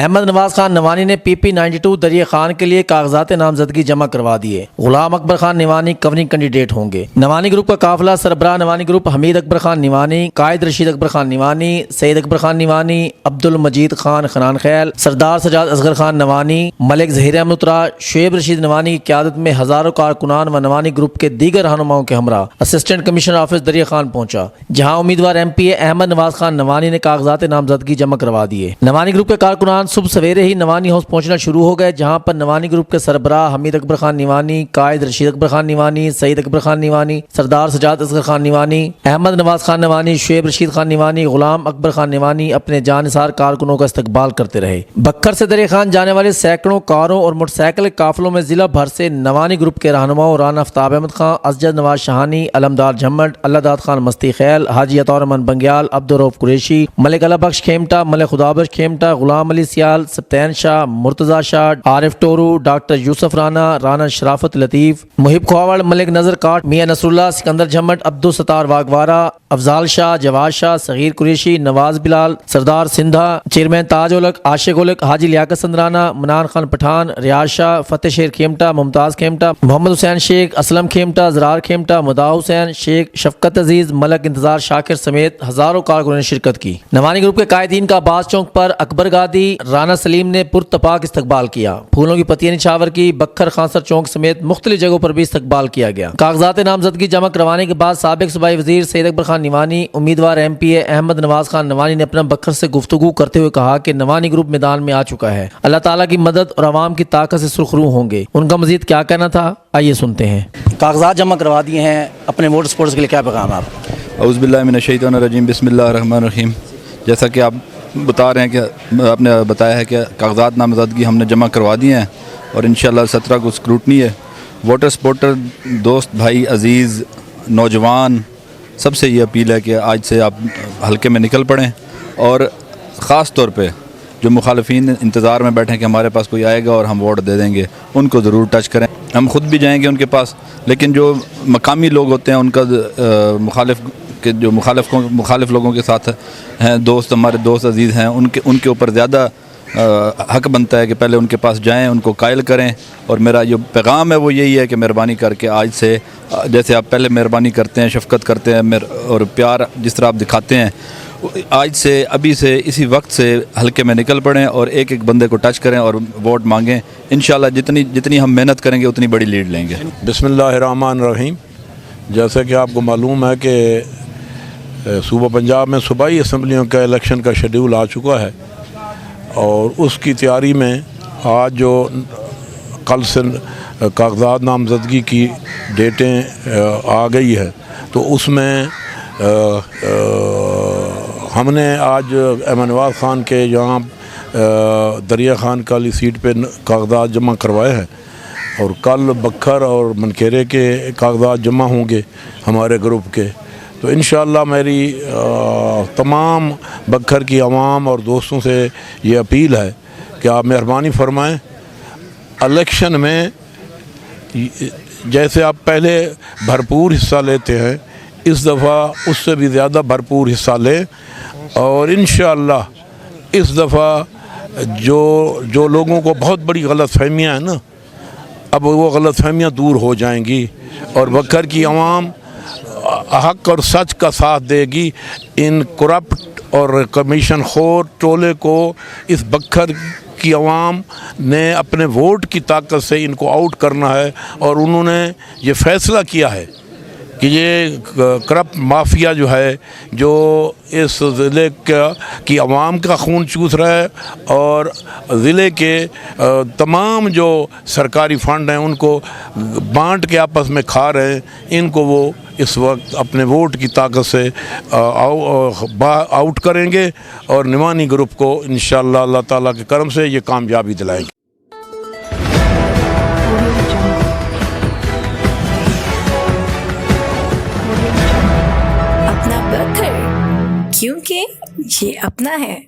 अहमद नवाज खान नवानी ने PP92 दरिया खान के लिए कागजात नामजदगी जमा करवा दिए। गुलाम अकबर खान निवानी गवर्निंग कैंडिडेट होंगे। नवानी ग्रुप का काफिला सरबराह नवानी ग्रुप हमीद अकबर खान निवानी, कायद रशीद अकबर खान निवानी, सईद अकबर खान निवानी, अब्दुल मजीद खान खनान खैल, सरदार सजाद असगर खान नवानी, मलिक जहीर अहमद उतरा, शुएब रशीद नवानी की क्यादत में हजारों कारकुनान व नवानी ग्रुप के दीगर रहनुमाओं के हमरा असिस्टेंट कमिश्नर ऑफिस दरिया खान पहुंचा, जहां उम्मीदवार MPA अहमद नवाज खान नवानी ने कागजात नामजदगी जमा करवा दिए। नवानी ग्रुप के कारकुनान सुबह सवेरे ही नवानी हाउस पहुंचना शुरू हो गए, जहां पर नवानी ग्रुप के सरबराह हमीद अकबर खान निवानी, कायद रशीद अकबर खान निवानी, सईद अकबर खान निवानी, सरदार सजाद असगर खान निवानी, अहमद नवाज खान नवानी, शुएब रशीद खान निवानी, गुलाम अकबर खान निवानी अपने जानिसार कारकुनों का इस्तकबाल करते रहे। बक्खर से दरिया खान जाने वाले सैकड़ों कारों और मोटरसाइकिल काफिलों में जिला भर से नवानी ग्रुप के रहनुमाओं राना आफ्ताब अहमद खान, असजद नवाज शाहानी, अलमदार झम्मट, अल्लाहदाद खान मस्ती खैल, हाजी अतौर रहमान बंग्याल, अब्दुर्रऊफ कुरैशी, मलिक अला बख्श खेमटा, मलिक खुदाबख्श खेमटा, गुलाम अली सियाल, सप्तैन शाह, मुर्तजा शाह, आरिफ टोरू, डॉक्टर यूसुफ राना, राना शराफत लतीफ़, मुहिब खुआवड़, मलिक नजर काट, मियाँ नसरुल्लाह, सिकंदर झम्मट, अब्दुल सत्तार वागवारा, अफजाल शाह, जवाद शाह, सगीर कुरैशी, नवाज बिलाल, सरदार सिंधा, चेयरमैन ताज उलक, आशिक उलक, हाजी लियाकत संदराना, मनान खान पठान, रियाज शाह, फतेह शेर खेमटा, मुमताज़ खेमटा, मोहम्मद हुसैन शेख, असलम खेमटा, जरार खेमटा, मुदा हुसैन शेख, शफकत अजीज, मलक इंतजार शाकिर समेत हजारों कारकुनों ने शिरकत की। नवानी ग्रुप के कायदीन का अब्बास चौक पर अकबर गादी, राना सलीम ने पुरतपाक इस्तकबाल किया। फूलों की पत्तियां निछावर की, बक्खर खांसर चौक समेत मुख्तलिफ जगहों पर भी इस्तकबाल किया गया। कागजात नामजदगी जमा करवाने के बाद साबिक सूबाई वजीर सईद अकबर खान निवानी, उम्मीदवार MPA अहमद नवाज खान नवानी ने अपना बक्खर से गुफ्तगू करते हुए कहा कि नवानी ग्रुप मैदान में आ चुका है, अल्लाह ताला की मदद और अवाम की ताकत से सुरखरू होंगे। उनका मजीद क्या कहना था, आइए सुनते हैं। कागजात जमा करवा दिए हैं, अपने वोट स्पोर्ट्स के लिए क्या पैगाम आप? औज़ुबिल्लाहि मिनश्शैतानिर्रजीम, बिस्मिल्लाहिर्रहमानिर्रहीम। जैसा कि आप बता रहे हैं कि आपने बताया है कि कागजात नामजदगी हमने जमा करवा दिए हैं और इंशाअल्लाह 17 को स्क्रूटनी है। वोटर सपोर्टर दोस्त भाई अज़ीज़ नौजवान सबसे ये अपील है कि आज से आप हल्के में निकल पड़ें और ख़ास तौर पे जो मुखालिफिन इंतज़ार में बैठे हैं कि हमारे पास कोई आएगा और हम वोट दे देंगे, उनको ज़रूर टच करें। हम ख़ुद भी जाएंगे उनके पास, लेकिन जो मकामी लोग होते हैं उनका मुखालिफ लोगों के साथ हैं, दोस्त हमारे दोस्त अजीज़ हैं, उनके ऊपर ज़्यादा हक बनता है कि पहले उनके पास जाएं, उनको कायल करें। और मेरा जो पैगाम है वो यही है कि मेहरबानी करके आज से, जैसे आप पहले मेहरबानी करते हैं, शफ़क़त करते हैं और प्यार जिस तरह आप दिखाते हैं, आज से अभी से इसी वक्त से हल्के में निकल पड़ें और एक एक बंदे को टच करें और वोट मांगें। इंशाल्लाह जितनी हम मेहनत करेंगे उतनी बड़ी लीड लेंगे। बिस्मिल्लाहिर्रहमानिर्रहीम। जैसे कि आपको मालूम है कि सूबा पंजाब में सूबाई असम्बलियों का इलेक्शन का शेड्यूल आ चुका है और उसकी तैयारी में आज जो कल से कागजात नामजदगी की डेटें आ गई है, तो उसमें हमने आज अहमद नवाज खान के यहाँ दरिया खान काली सीट पे कागजात जमा करवाए हैं और कल बक्खर और मनकेरे के कागजात जमा होंगे हमारे ग्रुप के। तो इंशाअल्लाह मेरी तमाम बक्खर की आवाम और दोस्तों से ये अपील है कि आप मेहरबानी फरमाएं, इलेक्शन में जैसे आप पहले भरपूर हिस्सा लेते हैं, इस दफ़ा उससे भी ज़्यादा भरपूर हिस्सा लें और इंशाअल्लाह इस दफ़ा जो लोगों को बहुत बड़ी गलतफहमियाँ हैं ना, अब वो गलतफहमियाँ दूर हो जाएंगी और बक्खर की आवाम हक और सच का साथ देगी। इन करप्ट और कमीशन खोर टोले को इस बक्खर की आवाम ने अपने वोट की ताकत से इनको आउट करना है और उन्होंने ये फ़ैसला किया है कि ये करप्ट माफिया जो है, जो इस ज़िले की आवाम का खून चूस रहा है और ज़िले के तमाम जो सरकारी फंड हैं उनको बांट के आपस में खा रहे हैं, इनको वो इस वक्त अपने वोट की ताकत से आउट करेंगे और निवानी ग्रुप को इंशाअल्लाह अल्लाह ताला के करम से ये कामयाबी दिलाएंगे। अपना बखर, क्योंकि ये अपना है।